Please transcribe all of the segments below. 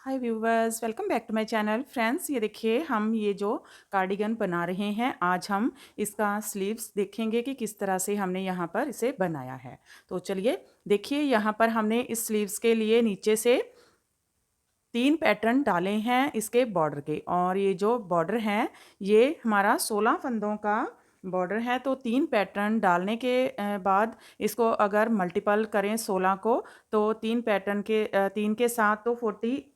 Hi viewers, welcome back to my channel. Friends, ये देखिए हम ये जो कार्डिगन बना रहे हैं, आज हम इसका स्लीव्स देखेंगे कि किस तरह से हमने यहाँ पर इसे बनाया है। तो चलिए देखिए, यहाँ पर हमने इस स्लीव्स के लिए नीचे से 3 पैटर्न डाले हैं इसके बॉर्डर के, और ये जो बॉर्डर है ये हमारा 16 फंदों का बॉर्डर है। तो 3 पैटर्न डालने के बाद इसको अगर मल्टीपल करें 16 को, तो 3 पैटर्न के 3 के साथ तो 48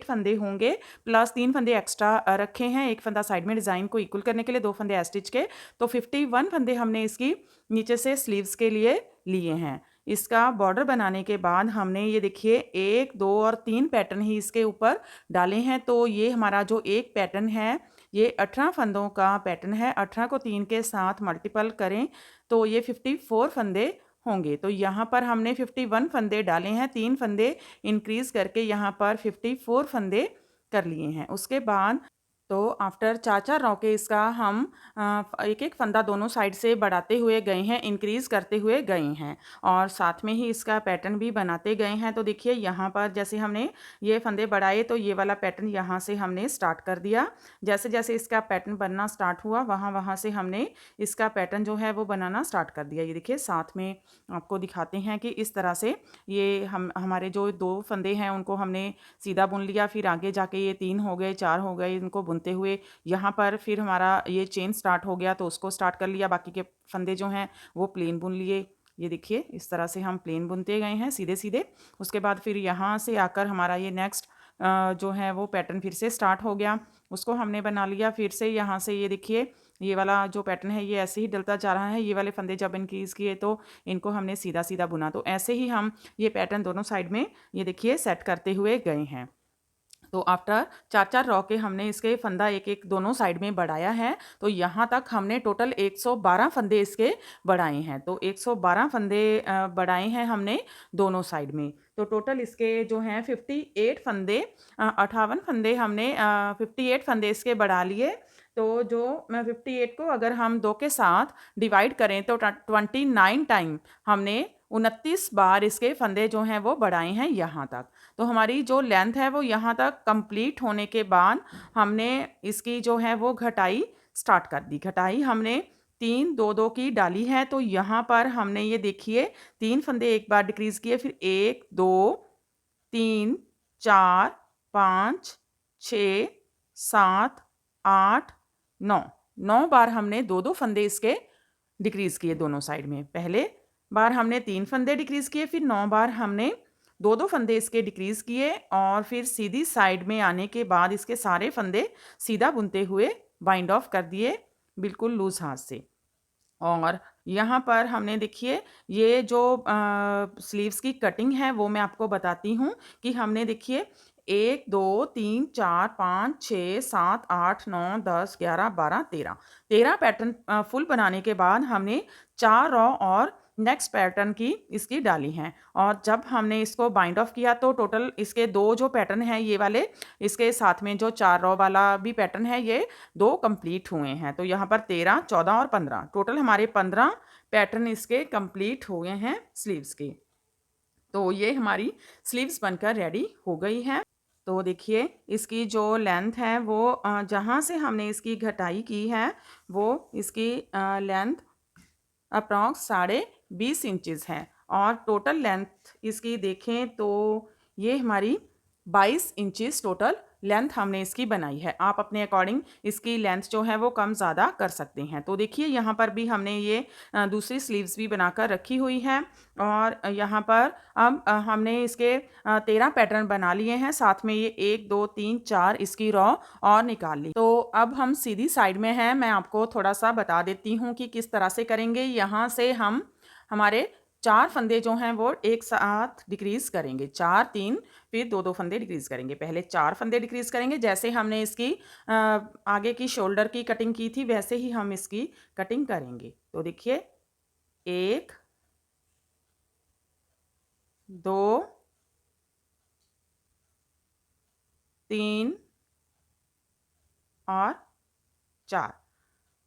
फंदे होंगे, प्लस 3 फंदे एक्स्ट्रा रखे हैं, एक फंदा साइड में डिज़ाइन को इक्वल करने के लिए, 2 फंदे स्टिच के। तो 51 फंदे हमने इसकी नीचे से स्लीव्स के लिए लिए हैं। इसका बॉर्डर बनाने के बाद हमने ये देखिए 1, 2 और 3 पैटर्न ही इसके ऊपर डाले हैं। तो ये हमारा जो एक पैटर्न है ये 18 फंदों का पैटर्न है। 18 को 3 के साथ मल्टीपल करें तो ये 54 फंदे होंगे। तो यहाँ पर हमने 51 फंदे डाले हैं, 3 फंदे इंक्रीज करके यहाँ पर 54 फंदे कर लिए हैं। उसके बाद तो आफ्टर 4-4 रौ इसका हम एक एक फंदा दोनों साइड से बढ़ाते हुए गए हैं, इंक्रीज़ करते हुए गए हैं, और साथ में ही इसका पैटर्न भी बनाते गए हैं। तो देखिए यहाँ पर जैसे हमने ये फंदे बढ़ाए तो ये वाला पैटर्न यहाँ से हमने स्टार्ट कर दिया। जैसे जैसे इसका पैटर्न बनना स्टार्ट हुआ वहाँ वहाँ से हमने इसका पैटर्न जो है वो बनाना स्टार्ट कर दिया। ये देखिए साथ में आपको दिखाते हैं कि इस तरह से ये हमारे जो 2 फंदे हैं उनको हमने सीधा बुन लिया, फिर आगे जाके ये 3 हो गए, 4 हो गए, इनको बुनते हुए यहाँ पर फिर हमारा ये चेन स्टार्ट हो गया तो उसको स्टार्ट कर लिया, बाकी के फंदे जो हैं वो प्लेन बुन लिए। ये देखिए इस तरह से हम प्लेन बुनते गए हैं सीधे सीधे। उसके बाद फिर यहाँ से आकर हमारा ये नेक्स्ट जो है वो पैटर्न फिर से स्टार्ट हो गया, उसको हमने बना लिया। फिर से यहाँ से ये देखिए ये वाला जो पैटर्न है ये ऐसे ही डलता जा रहा है। ये वाले फंदे जब इंक्रीज़ किए तो इनको हमने सीधा सीधा बुना। तो ऐसे ही हम ये पैटर्न दोनों साइड में ये देखिए सेट करते हुए गए हैं। तो आफ्टर 4-4 रौ के हमने इसके फंदा एक एक दोनों साइड में बढ़ाया है। तो यहाँ तक हमने टोटल 112 फंदे इसके बढ़ाए हैं। तो 112 फंदे बढ़ाए हैं हमने दोनों साइड में। तो टोटल इसके जो हैं 58 फंदे 58 फंदे हमने 58 फंदे इसके बढ़ा लिए। तो जो 58 को अगर हम 2 के साथ डिवाइड करें तो 29 टाइम हमने 29 बार इसके फंदे जो हैं वो बढ़ाए हैं यहाँ तक। तो हमारी जो लेंथ है वो यहाँ तक कंप्लीट होने के बाद हमने इसकी जो है वो घटाई स्टार्ट कर दी। घटाई हमने 3 2 की डाली है। तो यहाँ पर हमने ये देखिए 3 फंदे एक बार डिक्रीज़ किए, फिर 1 2 3 4 5 6 7 8 9 9 बार हमने 2 फंदे इसके डिक्रीज़ किए दोनों साइड में। पहले बार हमने 3 फंदे डिक्रीज़ किए, फिर 9 बार हमने 2 फंदे इसके डिक्रीज़ किए, और फिर सीधी साइड में आने के बाद इसके सारे फंदे सीधा बुनते हुए बाइंड ऑफ कर दिए बिल्कुल लूज़ हाथ से। और यहाँ पर हमने देखिए ये जो स्लीव्स की कटिंग है वो मैं आपको बताती हूँ कि हमने देखिए 1 2 3 4 5 6 7 8 9 10 11 12 13 पैटर्न फुल बनाने के बाद हमने 4 रॉ और नेक्स्ट पैटर्न की इसकी डाली हैं। और जब हमने इसको बाइंड ऑफ किया तो टोटल इसके 2 जो पैटर्न हैं ये वाले, इसके साथ में जो 4 रॉ वाला भी पैटर्न है ये 2 कंप्लीट हुए हैं। तो यहाँ पर 13 14 और 15 टोटल हमारे 15 पैटर्न इसके कंप्लीट हुए हैं स्लीव्स के। तो ये हमारी स्लीव्स बनकर रेडी हो गई है। तो देखिए इसकी जो लेंथ है वो जहाँ से हमने इसकी घटाई की है वो इसकी लेंथ अप्रॉक्स 20.5 इंचेस है, और टोटल लेंथ इसकी देखें तो ये हमारी 22 इंचेस टोटल लेंथ हमने इसकी बनाई है। आप अपने अकॉर्डिंग इसकी लेंथ जो है वो कम ज़्यादा कर सकते हैं। तो देखिए यहाँ पर भी हमने ये दूसरी स्लीव्स भी बनाकर रखी हुई है, और यहाँ पर अब हमने इसके 13 पैटर्न बना लिए हैं, साथ में ये 1 2 3 4 इसकी रॉ और निकाल ली। तो अब हम सीधी साइड में हैं, मैं आपको थोड़ा सा बता देती हूँ कि किस तरह से करेंगे। यहाँ से हम हमारे 4 फंदे जो हैं वो एक साथ डिक्रीज़ करेंगे, 4 3 फिर 2 फंदे डिक्रीज़ करेंगे। पहले 4 फंदे डिक्रीज़ करेंगे, जैसे हमने इसकी आगे की शोल्डर की कटिंग की थी वैसे ही हम इसकी कटिंग करेंगे। तो देखिए 1 2 3 और 4।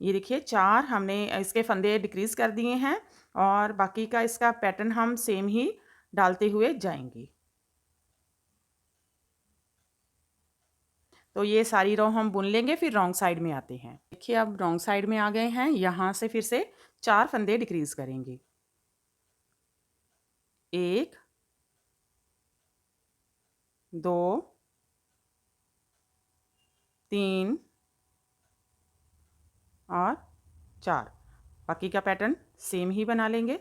ये देखिए 4 हमने इसके फंदे डिक्रीज़ कर दिए हैं, और बाकी का इसका पैटर्न हम सेम ही डालते हुए जाएंगे। तो ये सारी रो हम बुन लेंगे, फिर रॉन्ग साइड में आते हैं। देखिए अब रॉन्ग साइड में आ गए हैं, यहाँ से फिर से 4 फंदे डिक्रीज करेंगे। 1 2 3 और 4। बाकी का पैटर्न सेम ही बना लेंगे।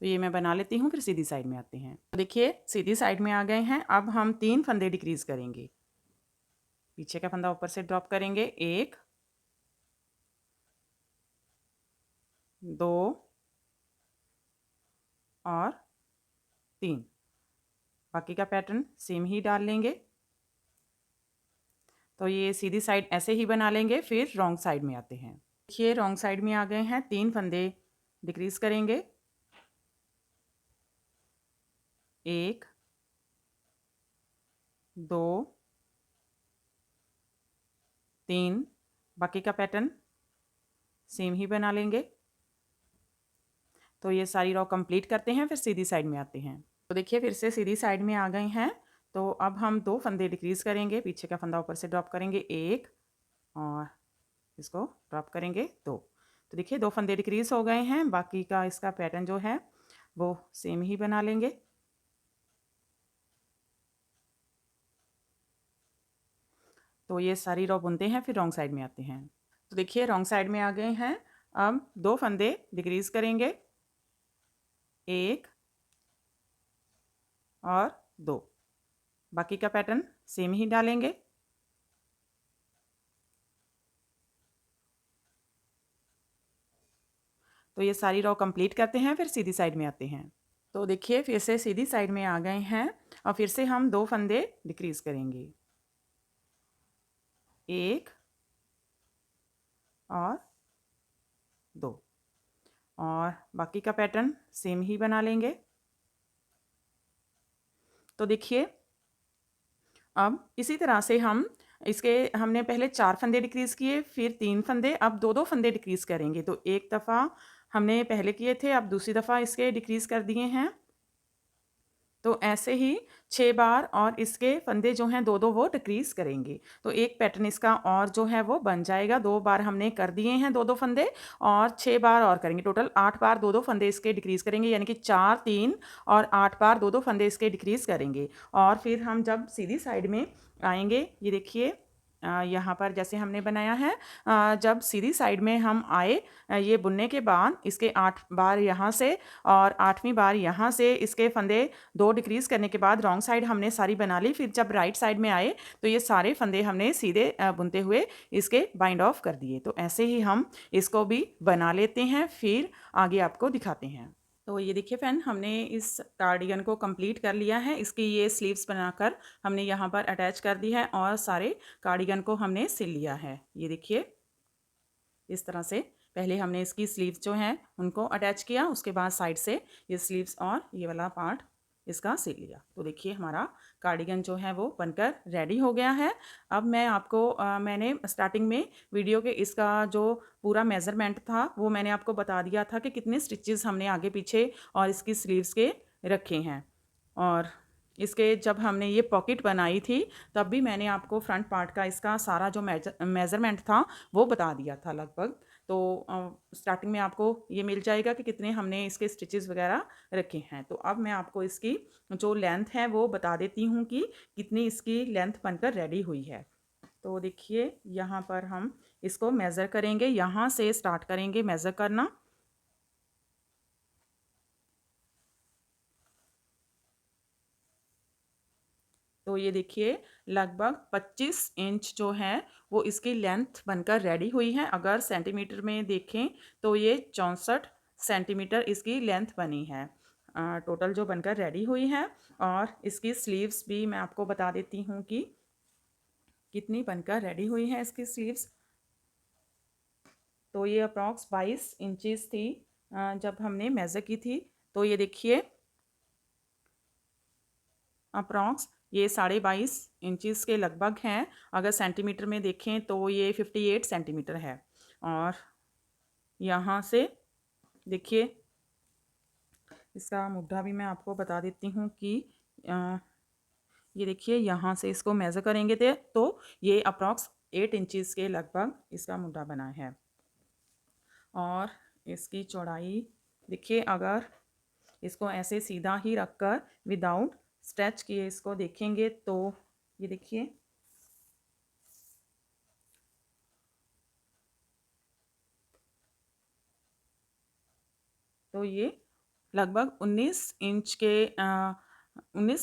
तो ये मैं बना लेती हूँ, फिर सीधी साइड में आते हैं। तो देखिए सीधी साइड में आ गए हैं। अब हम 3 फंदे डिक्रीज करेंगे। पीछे का फंदा ऊपर से ड्रॉप करेंगे। 1 2 और 3। बाकी का पैटर्न सेम ही डाल लेंगे। तो ये सीधी साइड ऐसे ही बना लेंगे, फिर रॉन्ग साइड में आते हैं। देखिए रॉन्ग साइड में आ गए हैं। 3 फंदे डिक्रीज करेंगे। 1 2 3। बाकी का पैटर्न सेम ही बना लेंगे। तो ये सारी रो कंप्लीट करते हैं, फिर सीधी साइड में आते हैं। तो देखिए फिर से सीधी साइड में आ गए हैं। तो अब हम 2 फंदे डिक्रीज करेंगे। पीछे का फंदा ऊपर से ड्रॉप करेंगे 1 और इसको ड्रॉप करेंगे 2। तो देखिए 2 फंदे डिक्रीज हो गए हैं। बाकी का इसका पैटर्न जो है वो सेम ही बना लेंगे। तो ये सारी रो बुनते हैं, फिर रॉन्ग साइड में आते हैं। तो देखिए रॉन्ग साइड में आ गए हैं। अब 2 फंदे डिक्रीज करेंगे। 1 और 2। बाकी का पैटर्न सेम ही डालेंगे। तो ये सारी रो कंप्लीट करते हैं, फिर सीधी साइड में आते हैं। तो देखिए फिर से सीधी साइड में आ गए हैं और फिर से हम 2 फंदे डिक्रीज करेंगे। 1 और 2 और बाकी का पैटर्न सेम ही बना लेंगे। तो देखिए अब इसी तरह से हम इसके हमने पहले 4 फंदे डिक्रीज़ किए, फिर 3 फंदे, अब 2-2 फंदे डिक्रीज़ करेंगे। तो एक दफ़ा हमने पहले किए थे, अब दूसरी दफ़ा इसके डिक्रीज़ कर दिए हैं। तो ऐसे ही 6 बार और इसके फंदे जो हैं 2-2 वो डिक्रीज़ करेंगे। तो एक पैटर्न इसका और जो है वो बन जाएगा। 2 बार हमने कर दिए हैं 2-2 फंदे और 6 बार और करेंगे। टोटल 8 बार 2-2 फंदे इसके डिक्रीज़ करेंगे, यानी कि 4, 3 और 8 बार 2-2 फंदे इसके डिक्रीज़ करेंगे। और फिर हम जब सीधी साइड में आएँगे, ये देखिए यहाँ पर जैसे हमने बनाया है, जब सीधी साइड में हम आए, ये बुनने के बाद इसके 8 बार यहाँ से और 8वीं बार यहाँ से इसके फंदे 2 डिक्रीज़ करने के बाद रॉन्ग साइड हमने सारी बना ली। फिर जब राइट साइड में आए तो ये सारे फंदे हमने सीधे बुनते हुए इसके बाइंड ऑफ कर दिए। तो ऐसे ही हम इसको भी बना लेते हैं, फिर आगे आपको दिखाते हैं। तो ये देखिए फ्रेंड, हमने इस कार्डिगन को कंप्लीट कर लिया है। इसकी ये स्लीव्स बनाकर हमने यहाँ पर अटैच कर दी है और सारे कार्डिगन को हमने सिल लिया है। ये देखिए इस तरह से पहले हमने इसकी स्लीव्स जो हैं उनको अटैच किया, उसके बाद साइड से ये स्लीव्स और ये वाला पार्ट इसका सिल लिया। तो देखिए हमारा कार्डिगन जो है वो बनकर रेडी हो गया है। अब मैं आपको मैंने स्टार्टिंग में वीडियो के इसका जो पूरा मेज़रमेंट था वो मैंने आपको बता दिया था कि कितने स्टिचेस हमने आगे पीछे और इसकी स्लीव्स के रखे हैं। और इसके जब हमने ये पॉकेट बनाई थी तब भी मैंने आपको फ्रंट पार्ट का इसका सारा जो मेज़रमेंट था वो बता दिया था लगभग। तो स्टार्टिंग में आपको ये मिल जाएगा कि कितने हमने इसके स्टिचेस वगैरह रखे हैं। तो अब मैं आपको इसकी जो लेंथ है वो बता देती हूँ कि कितनी इसकी लेंथ बनकर रेडी हुई है। तो देखिए यहाँ पर हम इसको मेज़र करेंगे, यहाँ से स्टार्ट करेंगे मेज़र करना। तो ये देखिए लगभग 25 इंच जो है वो इसकी लेंथ बनकर रेडी हुई है। अगर सेंटीमीटर में देखें तो ये 64 सेंटीमीटर इसकी लेंथ बनी है। टोटल जो बनकर रेडी हुई है। और इसकी स्लीव्स भी मैं आपको बता देती हूँ कि कितनी बनकर रेडी हुई है इसकी स्लीव्स। तो ये अप्रॉक्स 22 इंचज़ थी जब हमने मेज़र की थी। तो ये देखिए अप्रॉक्स ये 22.5 इंचज़ के लगभग हैं। अगर सेंटीमीटर में देखें तो ये 58 सेंटीमीटर है। और यहाँ से देखिए इसका मुद्दा भी मैं आपको बता देती हूँ कि ये देखिए यहाँ से इसको मेज़र करेंगे तो ये अप्रॉक्स 8 इंचज़ के लगभग इसका मुड्ढा बना है। और इसकी चौड़ाई देखिए, अगर इसको ऐसे सीधा ही रखकर विदाउट स्ट्रेच किए इसको देखेंगे तो ये देखिए, तो ये लगभग 19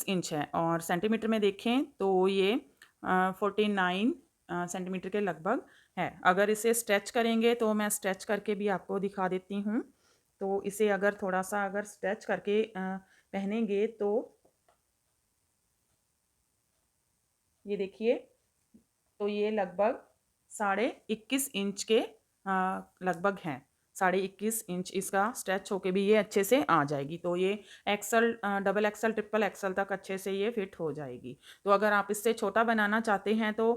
इंच है। और सेंटीमीटर में देखें तो ये 49 सेंटीमीटर के लगभग है। अगर इसे स्ट्रेच करेंगे तो मैं स्ट्रेच करके भी आपको दिखा देती हूँ। तो इसे अगर थोड़ा सा अगर स्ट्रेच करके पहनेंगे तो ये देखिए, तो ये लगभग 21.5 इंच के लगभग हैं। 21.5 इंच इसका स्ट्रेच होके भी ये अच्छे से आ जाएगी। तो ये XL, double XL, triple XL तक अच्छे से ये फिट हो जाएगी। तो अगर आप इससे छोटा बनाना चाहते हैं तो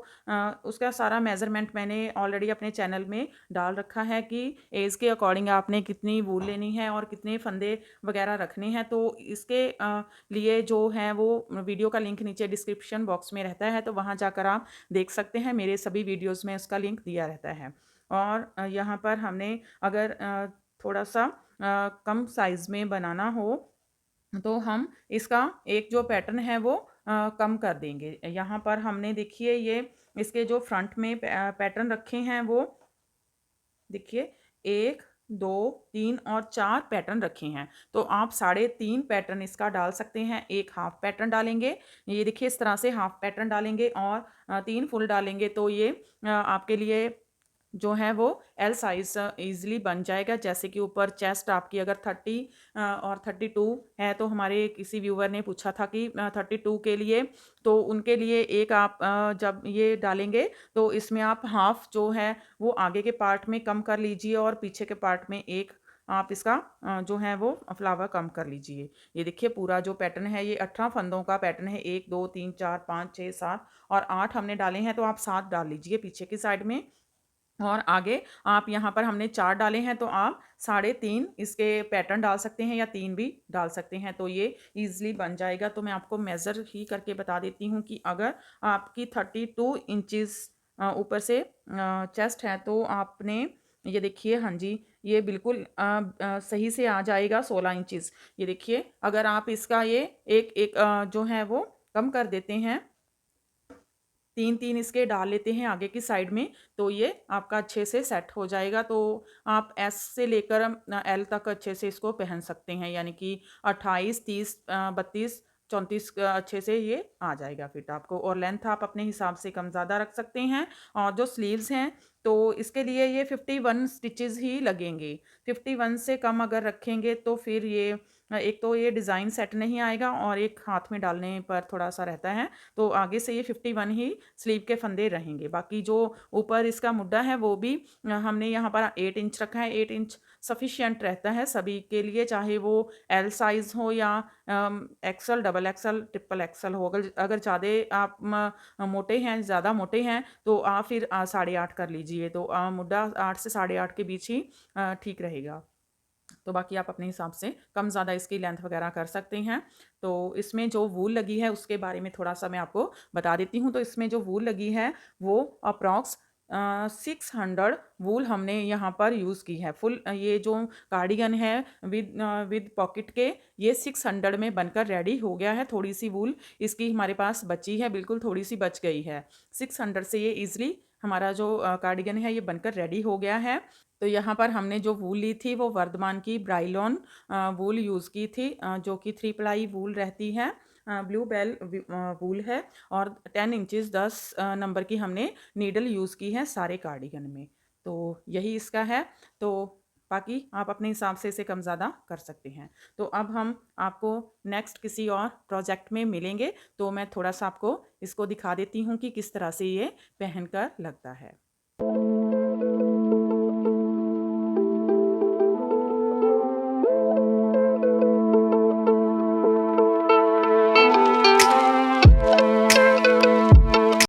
उसका सारा मेज़रमेंट मैंने ऑलरेडी अपने चैनल में डाल रखा है कि एज के अकॉर्डिंग आपने कितनी वूल लेनी है और कितने फंदे वगैरह रखने हैं। तो इसके लिए जो है वो वीडियो का लिंक नीचे डिस्क्रिप्शन बॉक्स में रहता है, तो वहाँ जाकर आप देख सकते हैं। मेरे सभी वीडियोस में उसका लिंक दिया रहता है। और यहाँ पर हमने अगर थोड़ा सा कम साइज़ में बनाना हो तो हम इसका एक जो पैटर्न है वो कम कर देंगे। यहाँ पर हमने देखिए ये इसके जो फ्रंट में पैटर्न रखे हैं वो देखिए, 1, 2, 3 और 4 पैटर्न रखे हैं। तो आप 3.5 पैटर्न इसका डाल सकते हैं। एक हाफ पैटर्न डालेंगे, ये देखिए इस तरह से हाफ पैटर्न डालेंगे और 3 फुल डालेंगे तो ये आपके लिए जो है वो एल साइज़ ईज़िली बन जाएगा। जैसे कि ऊपर चेस्ट आपकी अगर 30 और 32 है, तो हमारे किसी व्यूअर ने पूछा था कि 32 के लिए, तो उनके लिए एक आप जब ये डालेंगे तो इसमें आप हाफ जो है वो आगे के पार्ट में कम कर लीजिए और पीछे के पार्ट में एक आप इसका जो है वो फ्लावर कम कर लीजिए। ये देखिए पूरा जो पैटर्न है ये 18 फंदों का पैटर्न है। 1, 2, 3, 4, 5, 6, 7 और 8 हमने डाले हैं, तो आप 7 डाल लीजिए पीछे की साइड में। और आगे आप यहाँ पर हमने 4 डाले हैं, तो आप 3.5 इसके पैटर्न डाल सकते हैं या 3 भी डाल सकते हैं, तो ये ईज़िली बन जाएगा। तो मैं आपको मेज़र ही करके बता देती हूँ कि अगर आपकी 32 इंचज़ ऊपर से चेस्ट है तो आपने ये देखिए, हाँ जी, ये बिल्कुल सही से आ जाएगा 16 इंचज़। ये देखिए, अगर आप इसका ये एक जो है वो कम कर देते हैं, 3-3 इसके डाल लेते हैं आगे की साइड में, तो ये आपका अच्छे से सेट हो जाएगा। तो आप एस से लेकर एल तक अच्छे से इसको पहन सकते हैं, यानी कि 28, 30, 32, 34 अच्छे से ये आ जाएगा फिट आपको। और लेंथ आप अपने हिसाब से कम ज़्यादा रख सकते हैं। और जो स्लीव्स हैं तो इसके लिए ये 51 स्टिचेज़ ही लगेंगे। 51 से कम अगर रखेंगे तो फिर ये एक तो ये डिज़ाइन सेट नहीं आएगा और एक हाथ में डालने पर थोड़ा-सा रहता है। तो आगे से ये 51 ही स्लीव के फंदे रहेंगे। बाकी जो ऊपर इसका मुड्ढा है वो भी हमने यहाँ पर 8 इंच रखा है। 8 इंच सफिशिएंट रहता है सभी के लिए, चाहे वो एल साइज़ हो या XL, double XL, triple XL हो। अगर अगर ज़्यादा आप मोटे हैं, ज़्यादा मोटे हैं तो आप फिर 8.5 कर लीजिए। तो मुड्ढा 8 से 8.5 के बीच ही ठीक रहेगा। तो बाकी आप अपने हिसाब से कम ज़्यादा इसकी लेंथ वगैरह कर सकते हैं। तो इसमें जो वूल लगी है उसके बारे में थोड़ा-सा मैं आपको बता देती हूँ। तो इसमें जो वूल लगी है वो अप्रॉक्स 600 वूल हमने यहाँ पर यूज़ की है। फुल ये जो कार्डिगन है विद पॉकेट के, ये 600 में बनकर रेडी हो गया है। थोड़ी-सी वूल इसकी हमारे पास बची है, बिल्कुल थोड़ी-सी बच गई है। 600 से ये ईज़िली हमारा जो कार्डिगन है ये बनकर रेडी हो गया है। तो यहाँ पर हमने जो वूल ली थी वो वर्धमान की ब्राइलॉन वूल यूज़ की थी, जो कि 3 प्लाई वूल रहती है। ब्लू बेल वूल है और 10 इंचज़ 10 नंबर की हमने नीडल यूज़ की है सारे कार्डिगन में। तो यही इसका है। तो बाकी आप अपने हिसाब से इसे कम ज़्यादा कर सकते हैं। तो अब हम आपको नेक्स्ट किसी और प्रोजेक्ट में मिलेंगे, तो मैं थोड़ा-सा आपको इसको दिखा देती हूँ कि किस तरह से ये पहनकर लगता है।